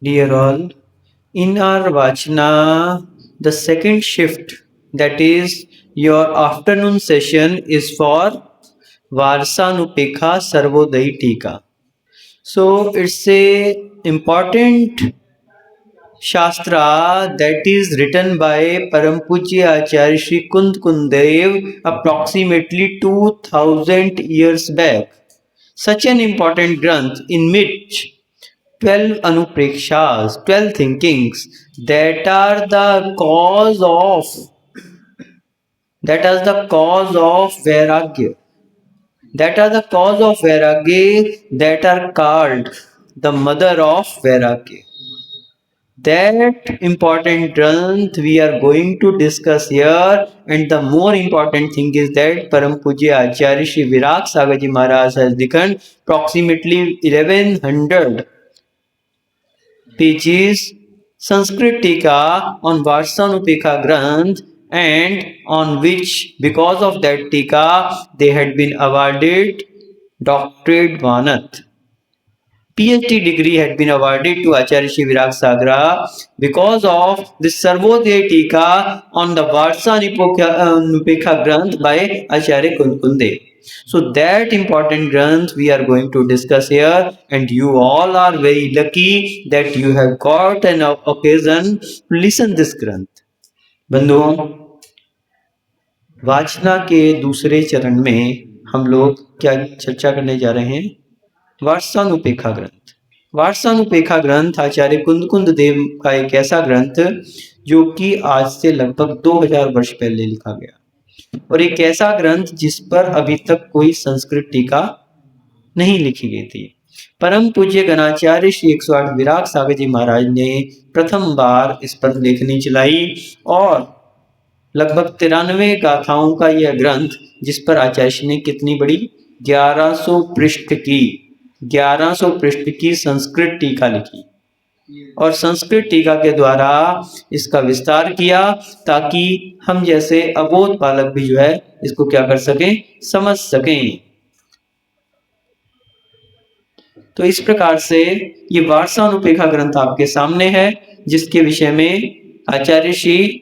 Dear all, in our Vachana, the second shift, that is your afternoon session, is for Varsanupekha Sarvodai Tika. So it's a important Shastra that is written by Parampujya Acharya Shri Kund Kundev approximately 2000 years back. Such an important granth in which 12 anuprekshas, 12 thinkings that are the cause of vairagya, that are the cause of vairagya, that are called the mother of vairagya. That important granth we are going to discuss here, and the more important thing is that Param Pujya Acharya Shri Virag Sagarji Maharaj has written approximately 1100 pages Sanskrit Tika on Varsanupeka Granth, and on which, because of that Tika, they had been awarded Doctorate Vanat. PhD degree had been awarded to Acharya Shri Virag Sagra because of the Sarvodaya Tika on the Varsanupeka Granth by Acharya Kunkunde. So that important granth we are going to discuss here, and you all are very lucky that you have got an occasion to listen this granth. बंधुओं, वाचना के दूसरे चरण में हम लोग क्या चर्चा करने जा रहे हैं? वार्षानुपेखा ग्रंथ। वार्षानुपेखा ग्रंथ आचार्य कुंद देव का एक ऐसा ग्रंथ जो कि आज से लगभग 2000 वर्ष पहले लिखा गया, और एक ऐसा ग्रंथ जिस पर अभी तक कोई संस्कृत टीका नहीं लिखी गई थी। परम पूज्य गणाचार्य श्री 108 विराग सागर जी महाराज ने प्रथम बार इस पर लेखनी चलाई, और लगभग 93 गाथाओं का यह ग्रंथ, जिस पर आचार्य ने कितनी बड़ी 1100 पृष्ठ की संस्कृत टीका लिखी, और संस्कृत टीका के द्वारा इसका विस्तार किया ताकि हम जैसे अबोध बालक भी जो है इसको क्या कर सकें, समझ सकें। तो इस प्रकार से ये वार्षानुपेखा ग्रंथ आपके सामने है, जिसके विषय में आचार्य श्री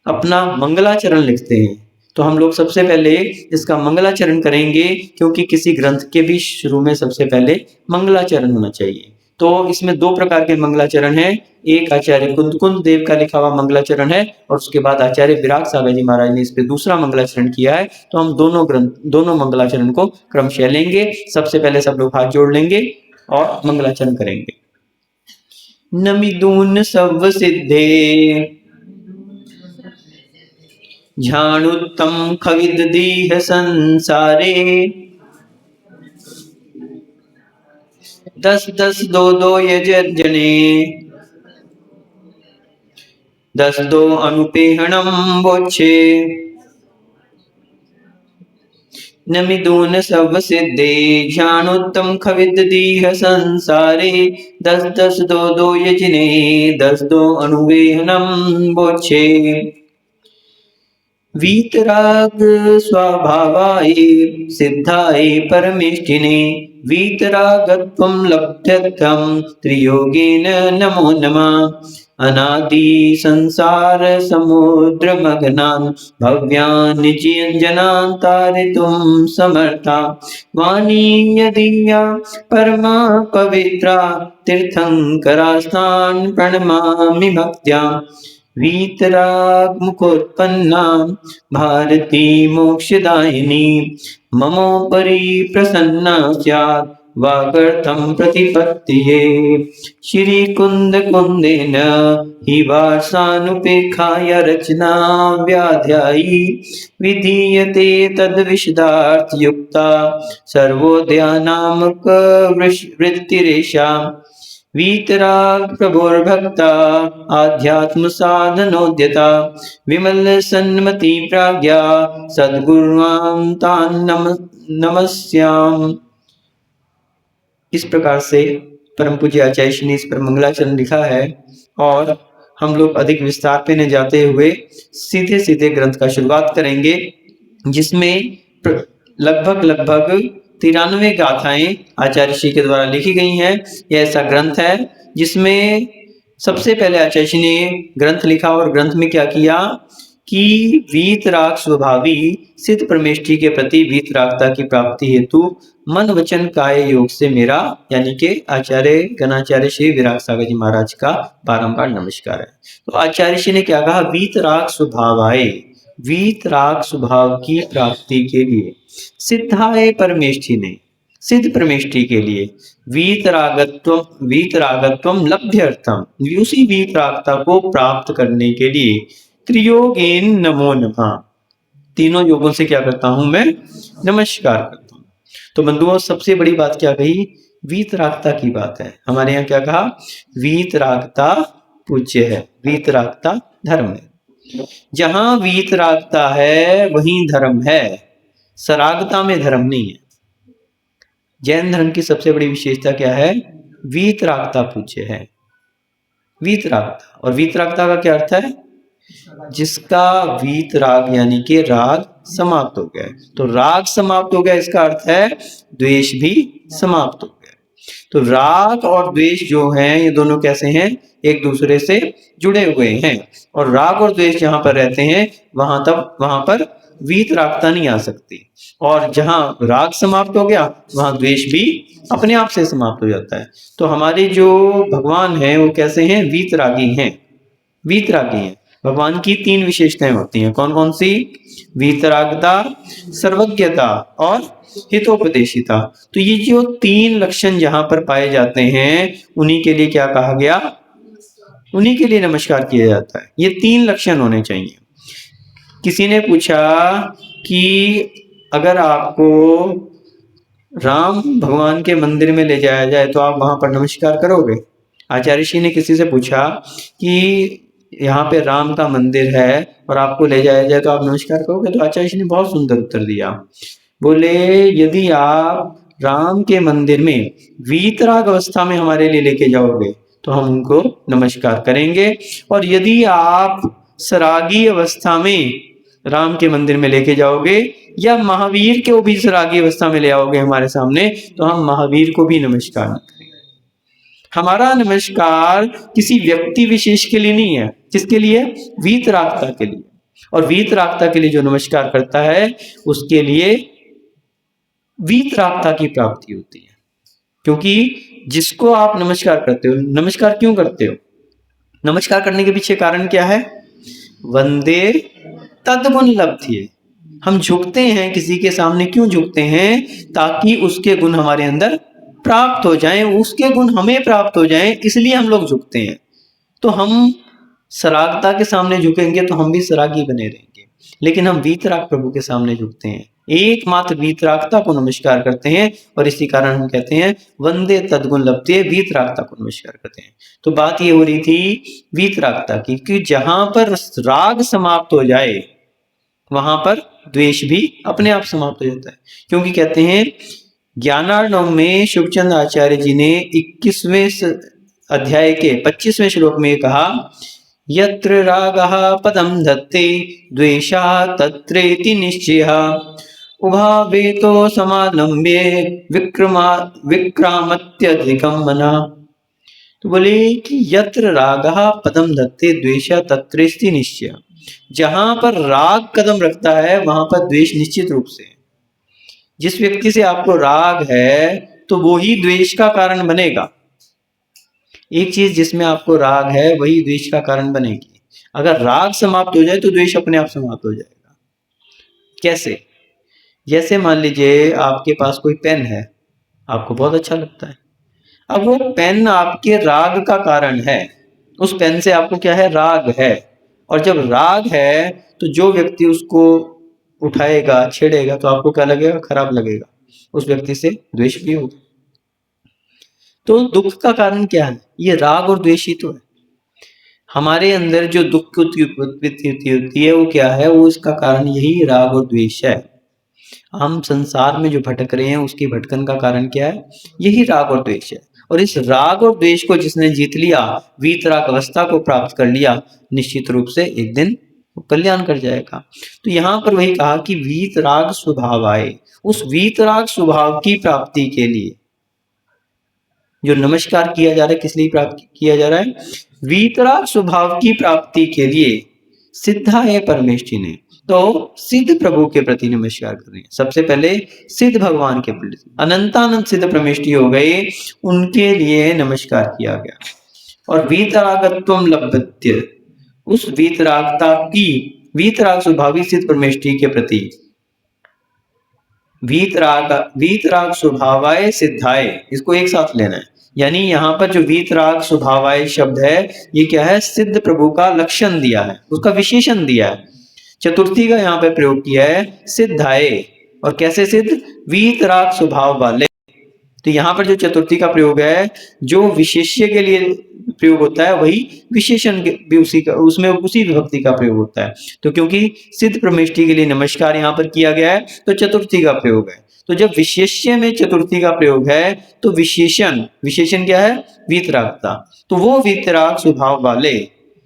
अपना मंगलाचरण लिखते हैं। तो हम लोग सबसे पहले इसका मंगलाचरण करेंगे, क्योंकि किसी ग्रंथ के भी शुरू में सबसे पहले मंगलाचरण होना चाहिए। तो इसमें दो प्रकार के मंगलाचरण हैं, एक आचार्य कुंद देव का लिखा हुआ मंगलाचरण है, और उसके बाद आचार्य विराग सागर जी महाराज ने इस पे दूसरा मंगलाचरण किया है। तो हम दोनों मंगलाचरण को क्रमशः लेंगे। सबसे पहले सब लोग हाथ जोड़ लेंगे और मंगलाचरण करेंगे। नमिदून सव सिद्धे झाणुत्तम खविद दीह संसारे, 10 दो दो यजने, 10 दो अनुपेहणम बोच्छे। नमिदून सव सिद्धे झाणुत्तम खविद दीह संसारे, 10 दो दो यजने, 10 दो अनुपेहणम बोच्छे। वीतराग स्वभावाय सिद्धाय परमेष्ठिने, वीतरागत्वं लब्ध्यर्थं त्रियोगेन नमो नमः। अनादि संसार समुद्र मग्नान् भव्यान् जनान् तारितुं समर्था, वाणी यदीया परमा पवित्रा, तीर्थंकरास्तान् प्रणमामि भक्त्या। वीतराग मुखोत्पन्ना भारती मोक्षदायिनी, ममोपरि प्रसन्ना स्यात् वागर्थं प्रतिपत्तिये। श्री कुंदेन हि वार्षानुपेखाया रचना व्याध्यायी, विधीयते तद्विशदार्थयुक्ता सर्वोदया नामक वृत्तिरेषा। वीतराग प्रभुर्भक्ता आध्यात्म साधनोद्यता, विमल सन्मति प्राज्ञा सद्गुरुवां तान् नमस्याम। इस प्रकार से परम पूज्य आचार्य ने इस पर मंगलाचरण लिखा है, और हम लोग अधिक विस्तार पे न जाते हुए सीधे सीधे ग्रंथ का शुरुआत करेंगे, जिसमें लगभग 93 गाथाएं आचार्य श्री के द्वारा लिखी गई हैं। यह ऐसा ग्रंथ है जिसमें सबसे पहले आचार्य श्री ने ग्रंथ लिखा और ग्रंथ में क्या किया कि वीतराग स्वभावी सिद्ध परमेष्ठी के प्रति वीतरागता की प्राप्ति हेतु मन वचन काय योग से मेरा यानी कि आचार्य गणाचार्य श्री विराग सागर जी महाराज का बारंबार नमस्कार है। तो आचार्य श्री ने क्या कहा, वीतराग स्वभावाय, वीतराग स्वभाव की प्राप्ति के लिए, सिद्धाय परमेष्ठी ने, सिद्ध परमेष्ठी के लिए, वीतरागत्वम लभ्यर्थम, उसी वीतरागता को प्राप्त करने के लिए त्रियोगेन नमो नमः, तीनों योगों से क्या करता हूं मैं, नमस्कार करता हूं। तो बंधुओं सबसे बड़ी बात क्या कही, वीतरागता की बात है। हमारे यहाँ क्या कहा, वीतरागता पूज्य है, वीतरागता धर्म है। जहां वीतरागता है वहीं धर्म है, सरागता में धर्म नहीं है। जैन धर्म की सबसे बड़ी विशेषता क्या है, वीतरागता पूज्य है, वीतरागता। और वीतरागता का क्या अर्थ है, जिसका वीतराग यानी कि राग समाप्त हो गया। तो राग समाप्त हो गया इसका अर्थ है द्वेष भी समाप्त हो गया। तो राग और द्वेष जो हैं ये दोनों कैसे हैं, एक दूसरे से जुड़े हुए हैं। और राग और द्वेष जहां पर रहते हैं वहां पर वीतरागता नहीं आ सकती। और जहां राग समाप्त हो गया वहां द्वेष भी अपने आप से समाप्त हो जाता है। तो हमारे जो भगवान हैं वो कैसे हैं, वीतरागी हैं, वीतरागी हैं। भगवान की 3 विशेषताएं होती हैं, कौन कौन सी, वीतरागता, सर्वज्ञता और हितोपदेशिता। तो ये जो 3 लक्षण जहां पर पाए जाते हैं उन्हीं के लिए क्या कहा गया, उन्हीं के लिए नमस्कार किया जाता है। ये 3 लक्षण होने चाहिए। किसी ने पूछा कि अगर आपको राम भगवान के मंदिर में ले जाया जाए तो आप वहां पर नमस्कार करोगे। आचार्य श्री ने किसी से पूछा कि यहाँ पे राम का मंदिर है और आपको ले जाया जाए तो आप नमस्कार करोगे। तो आचार्य श्री ने बहुत सुंदर उत्तर दिया, बोले यदि आप राम के मंदिर में वीतराग अवस्था में हमारे लिए लेके जाओगे तो हम उनको नमस्कार करेंगे, और यदि आप सरागी अवस्था में राम के मंदिर में लेके जाओगे या महावीर को भी सरागी अवस्था में ले आओगे हमारे सामने तो हम महावीर को भी नमस्कार करेंगे। हमारा नमस्कार किसी व्यक्ति विशेष के लिए नहीं है, किसके लिए, वीतरागता के लिए। और वीतरागता के लिए जो नमस्कार करता है उसके लिए वीतरागता की प्राप्ति होती है। क्योंकि जिसको आप नमस्कार करते हो, नमस्कार क्यों करते हो, नमस्कार करने के पीछे कारण क्या है, वंदे तद्गुण लब्धये। हम झुकते हैं किसी के सामने, क्यों झुकते हैं, ताकि उसके गुण हमारे अंदर प्राप्त हो जाएं, उसके गुण हमें प्राप्त हो जाएं, इसलिए हम लोग झुकते हैं। तो हम सरागता के सामने झुकेंगे तो हम भी सरागी बने रहेंगे, लेकिन हम वीतराग प्रभु के सामने झुकते हैं, एकमात्र वीतरागता को नमस्कार करते हैं। और इसी कारण हम कहते हैं वंदे तद्गुण लब्धये, वीतरागता को नमस्कार करते हैं। तो बात ये हो रही थी वीतरागता की कि जहां पर राग समाप्त हो जाए वहां पर द्वेष भी अपने आप समाप्त हो जाता है। क्योंकि कहते हैं ज्ञानार्णव में शुभचंद आचार्य जी ने 21वें अध्याय के 25वें श्लोक में कहा, यत्र रागः पदम धत्ते द्वेषः तत्रेति निश्चयः उभावेतो समालम्ब्ये विक्रामत्यधिकं मनः। तो बोले कि यत्र रागः पदम धत्ते द्वेषः तत्रेति निश्चयः, जहां पर राग कदम रखता है वहां पर द्वेष निश्चित रूप से। जिस व्यक्ति से आपको राग है तो वो ही द्वेष का कारण बनेगा। एक चीज जिसमें आपको राग है वही द्वेष का कारण बनेगी। अगर राग समाप्त हो जाए तो द्वेष अपने आप समाप्त हो जाएगा। कैसे, जैसे मान लीजिए आपके पास कोई पेन है, आपको बहुत अच्छा लगता है, अब वो पेन आपके राग का कारण है, उस पेन से आपको क्या है, राग है। और जब राग है तो जो व्यक्ति उसको उठाएगा, छेड़ेगा तो आपको क्या लगेगा, खराब लगेगा, उस व्यक्ति से द्वेष भी होगा। तो दुख का कारण क्या है, ये राग और द्वेष ही तो है। हमारे अंदर जो दुख की उत्पत्ति होती है वो क्या है, वो इसका कारण यही राग और द्वेष है। हम संसार में जो भटक रहे हैं उसकी भटकन का कारण क्या है, यही राग और द्वेष है। और इस राग और द्वेष को जिसने जीत लिया, वीतराग अवस्था को प्राप्त कर लिया, निश्चित रूप से एक दिन कल्याण कर जाएगा। तो यहाँ पर वही कहा कि वीतराग स्वभाव आए, उस वीतराग स्वभाव की प्राप्ति के लिए जो नमस्कार किया जा रहा है, किस लिए प्राप्त किया जा रहा है? वीतराग स्वभाव की प्राप्ति के लिए सिद्धाय परमेष्ठी ने, तो सिद्ध प्रभु के प्रति नमस्कार कर रहे हैं। सबसे पहले सिद्ध भगवान के प्रति, अनंतानंद सिद्ध परमेष्ठी हो गए, उनके लिए नमस्कार किया गया। और वीतरागत्वम लभ्यते, उस वीतरागता की, वीतराग स्वभावी सिद्ध परमेष्ठी के प्रति, वीतराग स्वभावाय सिद्धाय, इसको एक साथ लेना है। यानी यहाँ पर जो वीतराग स्वभावाय शब्द है, ये क्या है? सिद्ध प्रभु का लक्षण दिया है, उसका विशेषण दिया है। चतुर्थी का यहाँ पे प्रयोग किया है सिद्धाय, और कैसे सिद्ध? वीतराग स्वभाव वाले। तो यहाँ पर जो चतुर्थी का प्रयोग है, जो विशेष्य के लिए प्रयोग होता है, वही विशेषण भी उसी का, उसमें उसी विभक्ति का प्रयोग होता है। तो क्योंकि सिद्ध परमेष्ठी के लिए नमस्कार यहाँ पर किया गया है, तो चतुर्थी का प्रयोग है। तो जब विशेष्य में चतुर्थी का प्रयोग है, तो विशेषण क्या है? वीतरागता। तो वो वीतराग स्वभाव वाले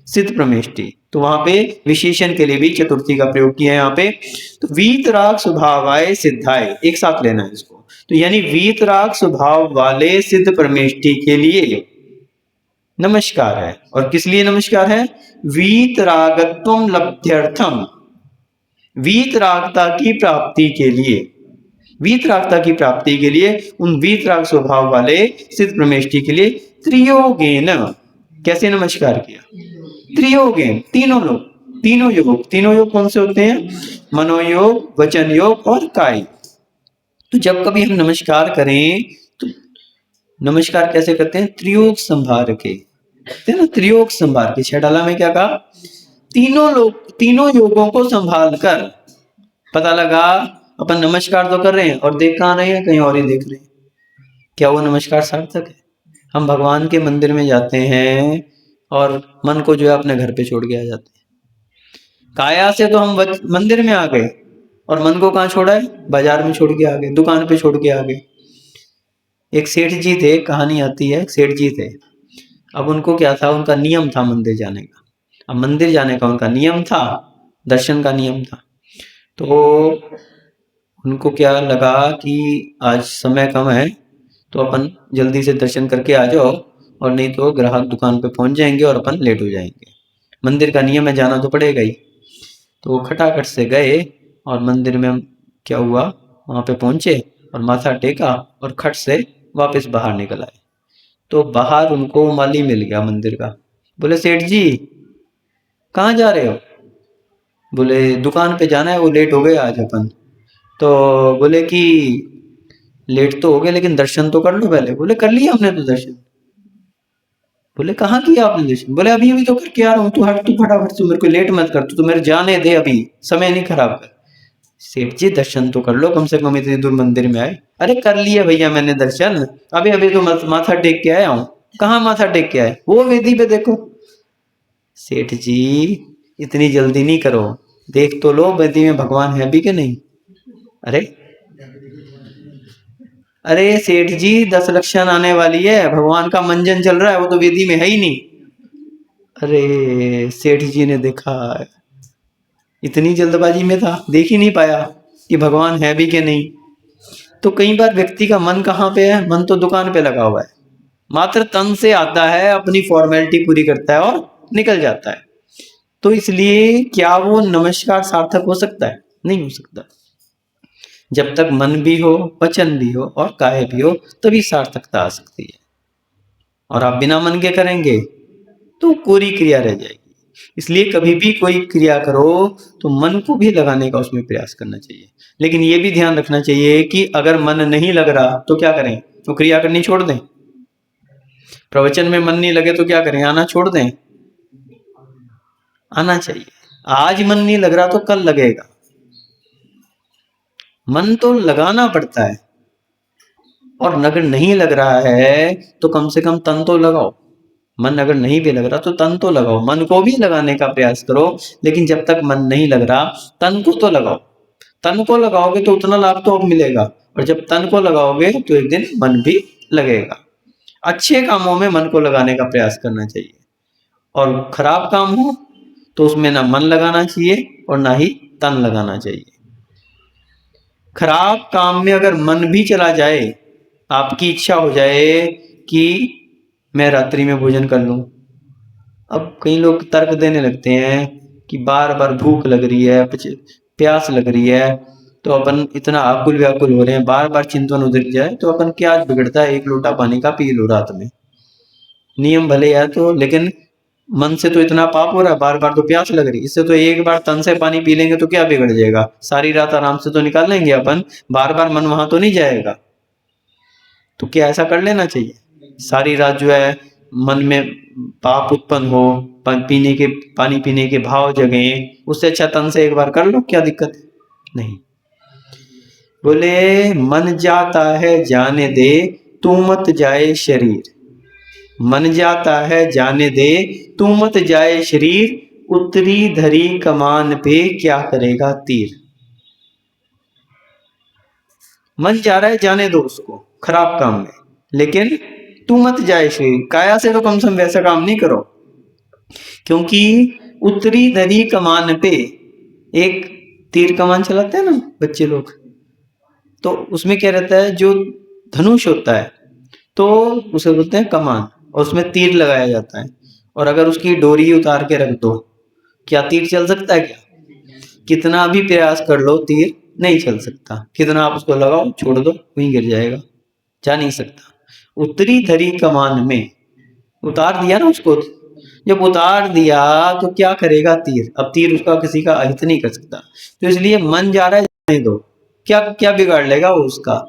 सिद्ध परमेष्ठी, तो वहां पे विशेषण के लिए भी चतुर्थी का प्रयोग किया है यहाँ पे। तो वीतराग स्वभावाय सिद्धाय, एक साथ लेना है इसको। तो यानी वीतराग स्वभाव वाले सिद्ध परमेष्ठी के लिए नमस्कार है। और किस लिए नमस्कार है? वीतरागत्वम लभ्यर्थम, वीतरागता की प्राप्ति के लिए, वीतरागता की प्राप्ति के लिए उन वीतराग स्वभाव वाले सिद्ध परमेष्ठी के लिए त्रियोगेन, कैसे नमस्कार किया? त्रियोगेन, तीनों लोग, तीनों योग। तीनों योग कौन से होते हैं? मनोयोग, वचन योग और काय। तो जब कभी हम नमस्कार करें तो नमस्कार कैसे करते हैं? त्रियोग संभार के, कहते हैं ना, त्रियोग संभार के। छठाला में क्या कहा? तीनों लोग, तीनों योगों को संभाल कर। पता लगा अपन नमस्कार तो कर रहे हैं और देख कहाँ रहे हैं? कहीं और ही देख रहे हैं। क्या वो नमस्कार सार्थक है? हम भगवान के मंदिर में जाते हैं और मन को जो है अपने घर पे छोड़ के आ जाते हैं। काया से तो हम मंदिर में आ गए, और मन को कहाँ छोड़ा है? बाजार में छोड़ के आ गए, दुकान पे छोड़ के आ गए। एक सेठ जी थे, कहानी आती है, एक सेठ जी थे। अब उनको क्या था? उनका नियम था मंदिर जाने का। अब मंदिर जाने का उनका नियम था, दर्शन का नियम था। तो उनको क्या लगा कि आज समय कम है, तो अपन जल्दी से दर्शन करके आ जाओ, और नहीं तो ग्राहक दुकान पे पहुंच जाएंगे और अपन लेट हो जाएंगे। मंदिर का नियम है, जाना तो पड़ेगा ही। तो वो खटाखट से गए और मंदिर में क्या हुआ, वहां पे पहुंचे और माथा टेका और खट से वापस बाहर निकल आए। तो बाहर उनको माली मिल गया मंदिर का। बोले सेठ जी कहाँ जा रहे हो? बोले दुकान पे जाना है, वो लेट हो गए आज अपन। तो बोले कि लेट तो हो गए, लेकिन दर्शन तो कर लो पहले। बोले कर लिया हमने तो दर्शन। बोले कहाँ किया आपने दर्शन? बोले अभी अभी तो करके आ रहा हूँ, तू हट, तू फटाफट, तू मेरे को लेट मत कर, तू मेरे जाने दे, अभी समय नहीं खराब कर। सेठ जी दर्शन तो कर लो, कम से कम इतनी दूर मंदिर में आए। अरे कर लिया भैया मैंने दर्शन, अभी अभी तो माथा टेक के आया हूँ। कहाँ माथा टेक के आए? वो वेदी पे देखो। सेठ जी इतनी जल्दी नहीं करो, देख तो लो वेदी में भगवान है भी कि नहीं। अरे अरे सेठ जी 10 लक्षण आने वाली है, भगवान का मंजन चल रहा है, वो तो वेदी में है ही नहीं। अरे सेठ जी ने देखा, इतनी जल्दबाजी में था, देख ही नहीं पाया कि भगवान है भी कि नहीं। तो कई बार व्यक्ति का मन कहाँ पे है? मन तो दुकान पे लगा हुआ है, मात्र तन से आता है, अपनी फॉर्मेलिटी पूरी करता है और निकल जाता है। तो इसलिए क्या वो नमस्कार सार्थक हो सकता है? नहीं हो सकता। जब तक मन भी हो, वचन भी हो और काया भी हो, तभी सार्थकता आ सकती है। और आप बिना मन के करेंगे तो कोरी क्रिया रह जाएगी। इसलिए कभी भी कोई क्रिया करो तो मन को भी लगाने का उसमें प्रयास करना चाहिए। लेकिन ये भी ध्यान रखना चाहिए कि अगर मन नहीं लग रहा तो क्या करें? तो क्रिया करनी छोड़ दें। प्रवचन में मन नहीं लगे तो क्या करें? आना छोड़ दें? आना चाहिए। आज मन नहीं लग रहा तो कल लगेगा। मन तो लगाना पड़ता है, और अगर नहीं लग रहा है तो कम से कम तन तो लगाओ। मन अगर नहीं भी लग रहा तो तन तो लगाओ, मन को भी लगाने का प्रयास करो। लेकिन जब तक मन नहीं लग रहा, तन को तो लगाओ। तन को लगाओगे तो उतना लाभ तो अब मिलेगा, और जब तन को लगाओगे तो एक दिन मन भी लगेगा। अच्छे कामों में मन को लगाने का प्रयास करना चाहिए, और खराब काम हो तो उसमें ना मन लगाना चाहिए और ना ही तन लगाना चाहिए। खराब काम में अगर मन भी चला जाए, आपकी इच्छा हो जाए कि मैं रात्रि में भोजन कर लूं, अब कई लोग तर्क देने लगते हैं कि बार बार भूख लग रही है, प्यास लग रही है, तो अपन इतना आकुल व्याकुल हो रहे हैं, बार बार चिंतन उतर जाए तो अपन क्या बिगड़ता है, एक लोटा पानी का पी लो रात में, नियम भले है तो, लेकिन मन से तो इतना पाप हो रहा है, बार बार तो प्यास लग रही, इससे तो एक बार तन से पानी पी लेंगे तो क्या बिगड़ जाएगा, सारी रात आराम से तो निकाल लेंगे अपन, बार बार मन वहां तो नहीं जाएगा। तो क्या ऐसा कर लेना चाहिए, सारी रात जो है मन में पाप उत्पन्न हो, पीने के पानी पीने के भाव जगे, उससे अच्छा तन से एक बार कर लो, क्या दिक्कत है? नहीं। बोले मन जाता है जाने दे, तू मत जाए शरीर, मन जाता है जाने दे, तू मत जाए शरीर, उतरी धरी कमान पे क्या करेगा तीर। मन जा रहा है जाने दो उसको खराब काम में, लेकिन तू मत जाए शरीर, काया से तो कम से कम वैसा काम नहीं करो, क्योंकि उतरी धरी कमान पे, एक तीर कमान चलाते हैं ना बच्चे लोग, तो उसमें क्या रहता है, जो धनुष होता है तो उसे बोलते हैं कमान, और उसमें तीर लगाया जाता है, और अगर उसकी डोरी उतार के रख दो, क्या तीर चल सकता है क्या? कितना भी प्रयास कर लो तीर नहीं चल सकता, कितना आप उसको लगाओ छोड़ दो वहीं गिर जाएगा, जा नहीं सकता। उत्तरी धरी कमान में उतार दिया ना उसको, जब उतार दिया तो क्या करेगा तीर, अब तीर उसका किसी का अहित नहीं कर सकता, तो इसलिए मन जा रहा है जाने दो, क्या क्या बिगाड़ लेगा वो उसका,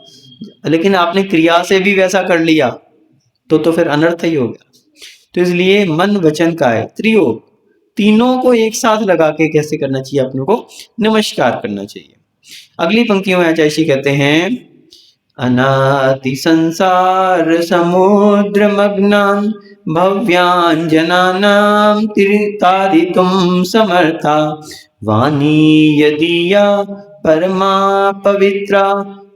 लेकिन आपने क्रिया से भी वैसा कर लिया तो फिर अनर्थ ही हो गया। तो इसलिए मन वचन काया त्रियोग, तीनों को एक साथ लगा के कैसे करना चाहिए, अपने को नमस्कार करना चाहिए। अगली पंक्तियों में आचार्य कहते हैं, अनादि संसार समुद्र मग्नान भव्यांजनानां तारितुम समर्था, वाणी यदीया परमा पवित्रा,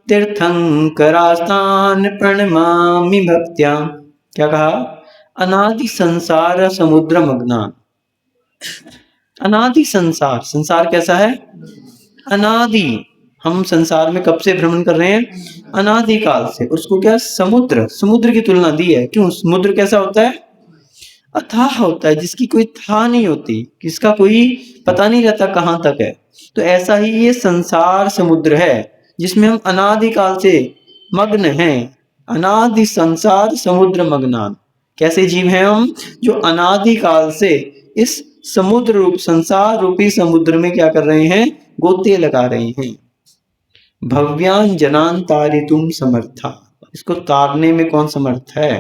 तीर्थंकरास्तान प्रणमामि भक्त्या। क्या कहा? अनादि संसार समुद्र मग्नान, अनादि संसार, संसार कैसा है? अनादि, हम संसार में कब से भ्रमण कर रहे हैं? अनादि काल से। उसको क्या समुद्र, समुद्र की तुलना दी है, क्यों? समुद्र कैसा होता है? अथाह होता है, जिसकी कोई था नहीं होती, किसका कोई पता नहीं रहता कहाँ तक है। तो ऐसा ही ये संसार समुद्र है जिसमें हम अनादि काल से मग्न हैं। अनादि संसार समुद्र मग्नान, कैसे जीव हैं हम? जो अनादि काल से इस समुद्र रूप, संसार रूपी समुद्र में क्या कर रहे हैं? गोते लगा रहे हैं। भव्यान जनान तारितुम समर्था, इसको तारने में कौन समर्थ है?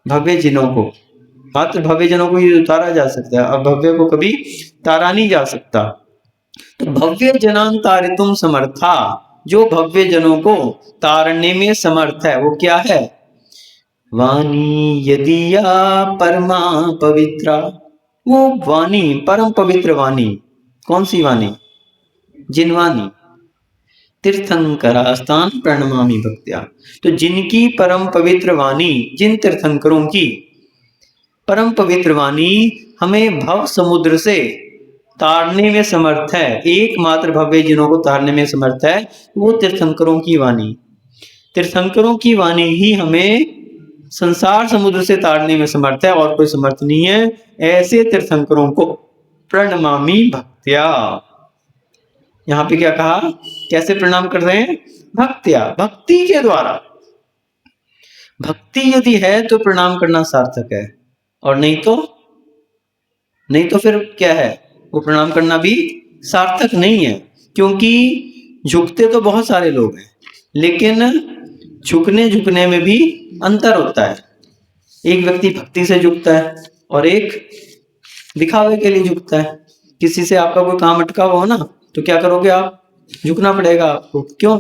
भव्य जनों को, मात्र भव्य जनों को ही उतारा जा सकता है, अभव्य को कभी तारा नहीं जा सकता। तो भव्य जनान तारितुम समर्था, जो भव्य जनों को तारने में समर्थ है, वो क्या है? वाणी यदीया परमा पवित्रा, वो वाणी परम पवित्र वाणी, कौन सी वाणी? जिनवाणी। तीर्थंकरास्तान प्रणमामि भक्त्या, तो जिनकी परम पवित्र वाणी, जिन तीर्थंकरों की परम पवित्र वाणी हमें भव समुद्र से तारने में समर्थ है, एकमात्र भव्य जिनों को तारने में समर्थ है, वो तीर्थंकरों की वाणी। तीर्थंकरों की वाणी ही हमें संसार समुद्र से तारने में समर्थ है, और कोई समर्थ नहीं है। ऐसे तीर्थंकरों को प्रणमामि भक्त्या, यहां पे क्या कहा? कैसे प्रणाम कर रहे हैं? भक्त्या, भक्ति के द्वारा। भक्ति यदि है तो प्रणाम करना सार्थक है, और नहीं तो फिर क्या है? वो प्रणाम करना भी सार्थक नहीं है, क्योंकि झुकते तो बहुत सारे लोग हैं, लेकिन झुकने में भी अंतर होता है। एक व्यक्ति भक्ति से झुकता है और एक दिखावे के लिए झुकता है। किसी से आपका कोई काम अटका हुआ हो ना, तो क्या करोगे आप? झुकना पड़ेगा आपको, क्यों?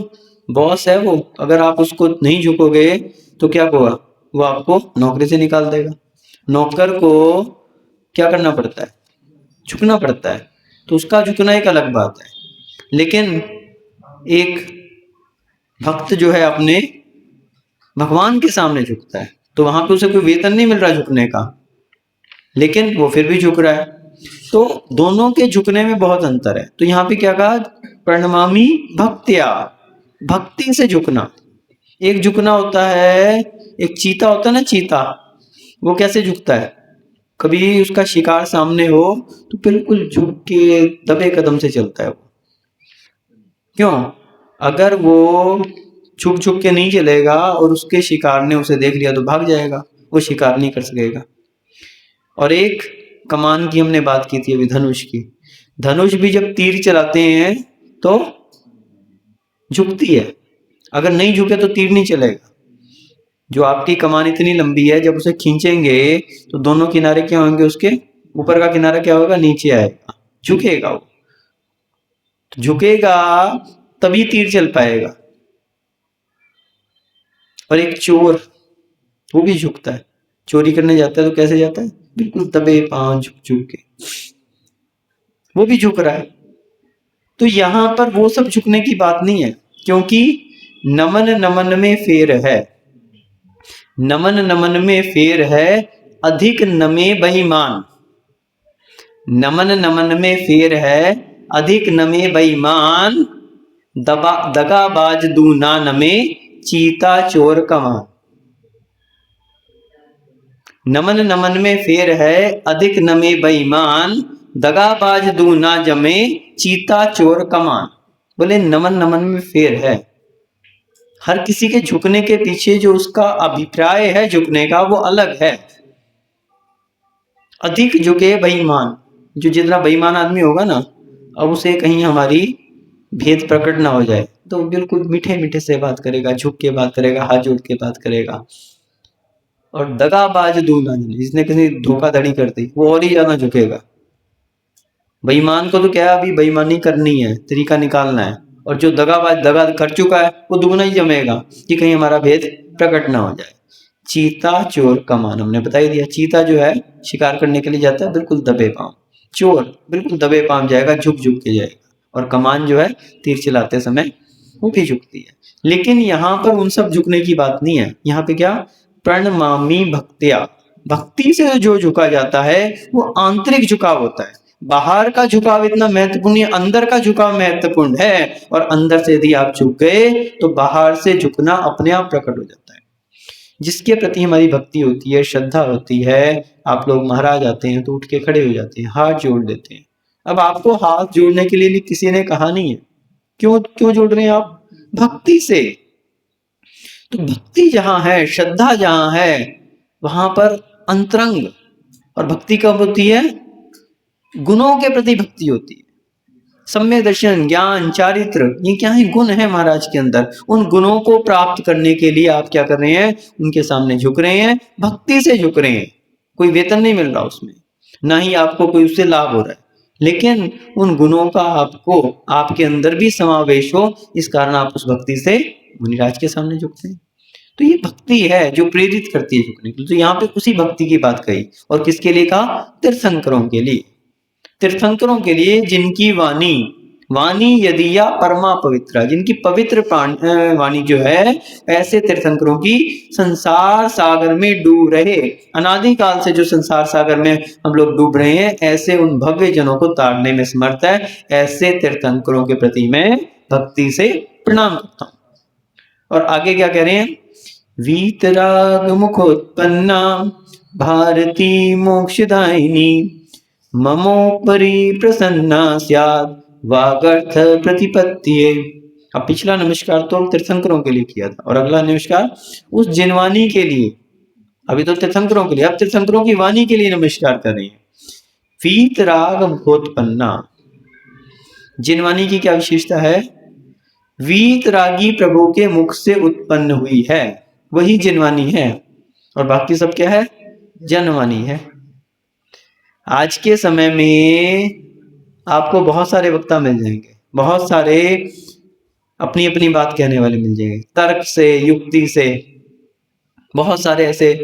बॉस है वो, अगर आप उसको नहीं झुकोगे तो क्या होगा? वो आपको नौकरी से निकाल देगा। नौकर को क्या करना पड़ता है? झुकना पड़ता है। तो उसका झुकना एक अलग बात है, लेकिन एक भक्त जो है अपने भगवान के सामने झुकता है, तो वहां पे उसे कोई वेतन नहीं मिल रहा झुकने का, लेकिन वो फिर भी झुक रहा है। तो दोनों के झुकने में बहुत अंतर है। तो यहाँ पे क्या कहा, प्रणमामि भक्त्या, भक्ति से झुकना। एक झुकना होता है, एक चीता होता है ना, चीता वो कैसे झुकता है, कभी उसका शिकार सामने हो तो बिल्कुल झुक के दबे कदम से चलता है वो। क्यों? अगर वो झुक झुक के नहीं चलेगा और उसके शिकार ने उसे देख लिया तो भाग जाएगा, वो शिकार नहीं कर सकेगा। और एक कमान की हमने बात की थी अभी, धनुष की। धनुष भी जब तीर चलाते हैं तो झुकती है, अगर नहीं झुके तो तीर नहीं चलेगा। जो आपकी कमान इतनी लंबी है, जब उसे खींचेंगे तो दोनों किनारे क्या होंगे, उसके ऊपर का किनारा क्या होगा, नीचे आएगा, झुकेगा वो। तो झुकेगा तभी तीर चल पाएगा। और एक चोर, वो भी झुकता है, चोरी करने जाता है तो कैसे जाता है, बिल्कुल दबे पांव झुक झुक के, वो भी झुक रहा है। तो यहां पर वो सब झुकने की बात नहीं है, क्योंकि नमन नमन में फेर है, नमन नमन में फेर है, अधिक नमे बेईमान। नमन नमन में फेर है, अधिक नमे बेईमान, दगाबाज दूना नमे, चीता चोर कमान। नमन नमन में फेर है, अधिक नमे बेईमान, दगाबाज दूना जमे, चीता चोर कमान। बोले नमन नमन में फेर है, हर किसी के झुकने के पीछे जो उसका अभिप्राय है झुकने का वो अलग है। अधिक झुके बेईमान, जो जितना बेईमान आदमी होगा ना, अब उसे कहीं हमारी भेद प्रकट ना हो जाए तो बिल्कुल मीठे मीठे से बात करेगा, झुक के बात करेगा, हाथ जोड़ के बात करेगा। और दगाबाज दूना, जिसने किसी धोखाधड़ी कर दी वो और ही ज्यादा झुकेगा। बेईमान को तो क्या है, अभी बेईमानी करनी है, तरीका निकालना है, और जो दगाबाज दगा कर चुका है वो दुगना ही जमेगा कि कहीं हमारा भेद प्रकट ना हो जाए। चीता चोर कमान हमने बता ही दिया। चीता जो है शिकार करने के लिए जाता है बिल्कुल दबे पांव, चोर बिल्कुल दबे पांव जाएगा, झुक झुक के जाएगा। और कमान जो है तीर चलाते समय वो भी झुकती है। लेकिन यहाँ पर उन सब झुकने की बात नहीं है, यहाँ पे क्या, प्रणमामि भक्त्या, भक्ति से जो झुका जाता है वो आंतरिक झुकाव होता है। बाहर का झुकाव इतना महत्वपूर्ण है, अंदर का झुकाव महत्वपूर्ण है। और अंदर से यदि आप झुक गए तो बाहर से झुकना अपने आप प्रकट हो जाता है। जिसके प्रति हमारी भक्ति होती है, श्रद्धा होती है, आप लोग महाराज आते हैं तो उठ के खड़े हो जाते हैं, हाथ जोड़ देते हैं। अब आपको हाथ जोड़ने के लिए किसी ने कहा नहीं है, क्यों क्यों जोड़ रहे हैं आप, भक्ति से। तो भक्ति जहां है, श्रद्धा जहां है, वहां पर अंतरंग, और भक्ति कब होती है, गुणों के प्रति भक्ति होती है। सम्यक दर्शन, ज्ञान, चारित्र, ये क्या है, गुण है महाराज के अंदर। उन गुणों को प्राप्त करने के लिए आप क्या कर रहे हैं, उनके सामने झुक रहे हैं, भक्ति से झुक रहे हैं। कोई वेतन नहीं मिल रहा उसमें, ना ही आपको कोई उससे लाभ हो रहा है, लेकिन उन गुणों का आपको आपके अंदर भी समावेश हो, इस कारण आप उस भक्ति से मुनिराज के सामने झुकते हैं। तो ये भक्ति है जो प्रेरित करती है झुकने के लिए। तो यहाँ पे उसी भक्ति की बात कही, और किसके लिए कहा, तीर्थंकरों के लिए। तीर्थंकरों के लिए जिनकी वाणी, वाणी यदि या परमा पवित्रा, जिनकी पवित्र वाणी जो है, ऐसे तीर्थंकरों की संसार सागर में डूब रहे, अनादिकाल से जो संसार सागर में हम लोग डूब रहे हैं, ऐसे उन भव्य जनों को तारने में समर्थ है। ऐसे तीर्थंकरों के प्रति मैं भक्ति से प्रणाम करता हूं। और आगे क्या कह रहे हैं, वीतराग मुखोत्पन्ना भारती मोक्षदायिनी, ममोपरि प्रसन्ना स्यात् वागर्थ प्रतिपत्तिये। अब पिछला नमस्कार तो तीर्थंकरों के लिए किया था, और अगला नमस्कार उस जिनवाणी के लिए। अभी तो तीर्थंकरों के लिए, अब तीर्थंकरों की वाणी के लिए नमस्कार कर रहे हैं। वीतराग मुखोत्पन्ना, जिनवाणी की क्या विशेषता है, वीतरागी प्रभु के मुख से उत्पन्न हुई है, वही जिनवाणी है, और बाकी सब क्या है, जनवाणी है। आज के समय में आपको बहुत सारे वक्ता मिल जाएंगे, बहुत सारे अपनी अपनी बात कहने वाले मिल जाएंगे, तर्क से, युक्ति से, बहुत सारे ऐसे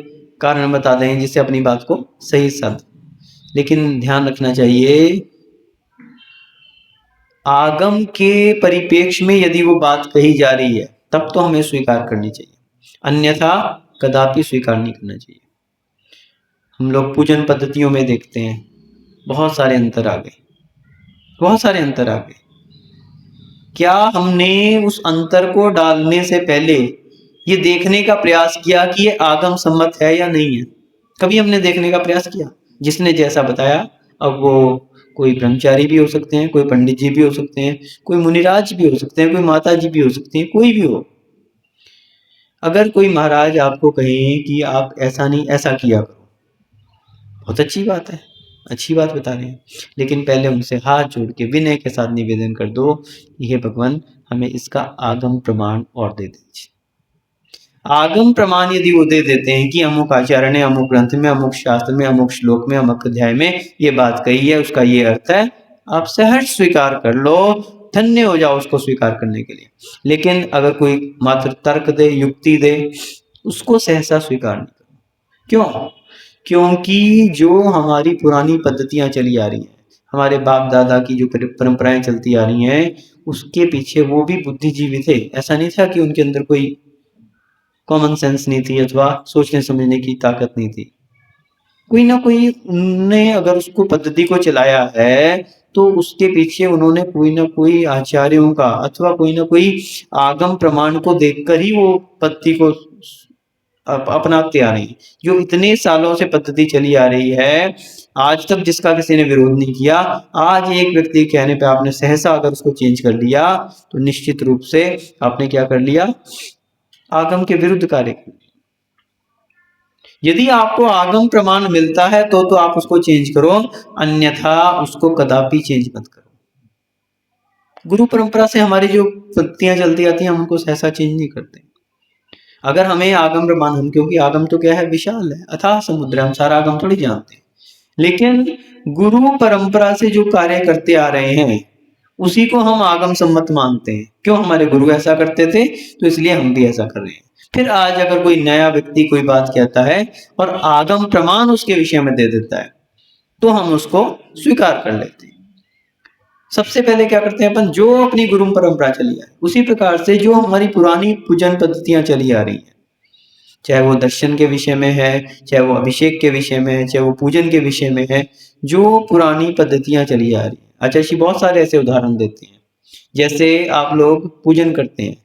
कारण बता दें जिससे अपनी बात को सही साध। लेकिन ध्यान रखना चाहिए, आगम के परिप्रेक्ष्य में यदि वो बात कही जा रही है तब तो हमें स्वीकार करनी चाहिए, अन्यथा कदापि स्वीकार नहीं करना चाहिए। हम लोग पूजन पद्धतियों में देखते हैं, बहुत सारे अंतर आ गए, बहुत सारे अंतर आ गए। क्या हमने उस अंतर को डालने से पहले ये देखने का प्रयास किया कि ये आगम सम्मत है या नहीं है? कभी हमने देखने का प्रयास किया? जिसने जैसा बताया, अब वो कोई ब्रह्मचारी भी हो सकते हैं, कोई पंडित जी भी हो सकते हैं, कोई मुनिराज भी हो सकते हैं, कोई माता जी भी हो सकती हैं, कोई भी हो। अगर कोई महाराज आपको कहें कि आप ऐसा नहीं ऐसा किया करो, बहुत अच्छी बात है, अच्छी बात बता रहे हैं, लेकिन पहले उनसे हाथ जोड़ के विनय के साथ निवेदन कर दो कि हे भगवान, हमें इसका आगम प्रमाण और दे दीजिए। आगम प्रमाण यदि वो दे देते हैं कि अमुक आचार्य ने अमुक ग्रंथ में, अमुक शास्त्र में, अमुक श्लोक में, अमुक अध्याय में ये बात कही है, उसका ये अर्थ है, आप सहर्ष स्वीकार कर लो, धन्य हो जाओ उसको स्वीकार करने के लिए। लेकिन अगर कोई मात्र तर्क दे, युक्ति दे, उसको सहसा स्वीकार नहीं करो। क्यों? क्योंकि जो हमारी पुरानी पद्धतियां चली आ रही हैं, हमारे बाप दादा की जो परंपराएं चलती आ रही हैं, उसके पीछे वो भी बुद्धिजीवी थे। ऐसा नहीं था कि उनके अंदर कोई कॉमन सेंस नहीं थी अथवा सोचने समझने की ताकत नहीं थी। कोई ना कोई उनने अगर उसको पद्धति को चलाया है, तो उसके पीछे उन्होंने कोई ना कोई आचार्यों का अथवा कोई ना कोई आगम प्रमाण को देखकर ही वो पद्धति को अपनाते आ रहे हैं। जो इतने सालों से पद्धति चली आ रही है, आज तक जिसका किसी ने विरोध नहीं किया, आज एक व्यक्ति के कहने पे आपने सहसा अगर उसको चेंज कर दिया, तो निश्चित रूप से आपने क्या कर लिया? आगम के विरुद्ध कार्य कर लिया। यदि आपको आगम प्रमाण मिलता है तो आप उसको चेंज करो, अन्यथा उसको कदापि चेंज मत करो। गुरु परंपरा से हमारी जो पद्धतियां चलती आती हैं, हम उनको सहसा चेंज नहीं करते। अगर हमें आगम प्रमाण, हम क्योंकि आगम तो क्या है, विशाल है, अथाह समुद्र, हम सारा आगम थोड़ी जानते हैं। लेकिन गुरु परंपरा से जो कार्य करते आ रहे हैं, उसी को हम आगम सम्मत मानते हैं। क्यों? हमारे गुरु ऐसा करते थे, तो इसलिए हम भी ऐसा कर रहे हैं। फिर आज अगर कोई नया व्यक्ति कोई बात कहता है और आगम प्रमाण उसके विषय में दे देता है, तो हम उसको स्वीकार कर लेते हैं। सबसे पहले क्या करते हैं अपन? जो अपनी गुरु परंपरा चली है, उसी प्रकार से जो हमारी पुरानी पूजन पद्धतियां चली आ रही है, चाहे वो दर्शन के विषय में है, चाहे वो अभिषेक के विषय में है, चाहे वो पूजन के विषय में है, जो पुरानी पद्धतियां चली आ रही है। आचार्य बहुत सारे ऐसे उदाहरण देते हैं। जैसे आप लोग पूजन करते हैं,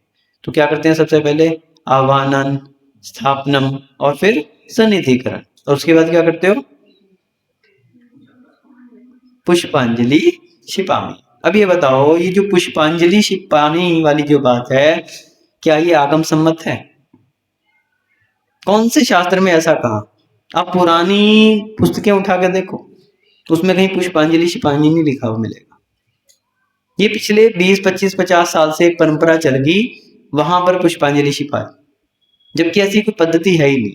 तो क्या करते हैं? सबसे पहले आवाहनन, स्थापनम और फिर सन्निधिकरण, और उसके बाद क्या करते हो? पुष्पांजलि क्षिपामि। अब ये बताओ, ये जो पुष्पांजलि क्षिपामि वाली जो बात है, क्या ये आगम सम्मत है? कौन से शास्त्र में ऐसा कहा? आप पुरानी पुस्तकें उठा कर देखो, उसमें कहीं पुष्पांजलि क्षिपामि नहीं लिखा हुआ मिलेगा। ये पिछले 20, 25, 50 साल से एक परंपरा चल गई, वहां पर पुष्पांजलि छिपाई, जबकि ऐसी कोई पद्धति है ही नहीं।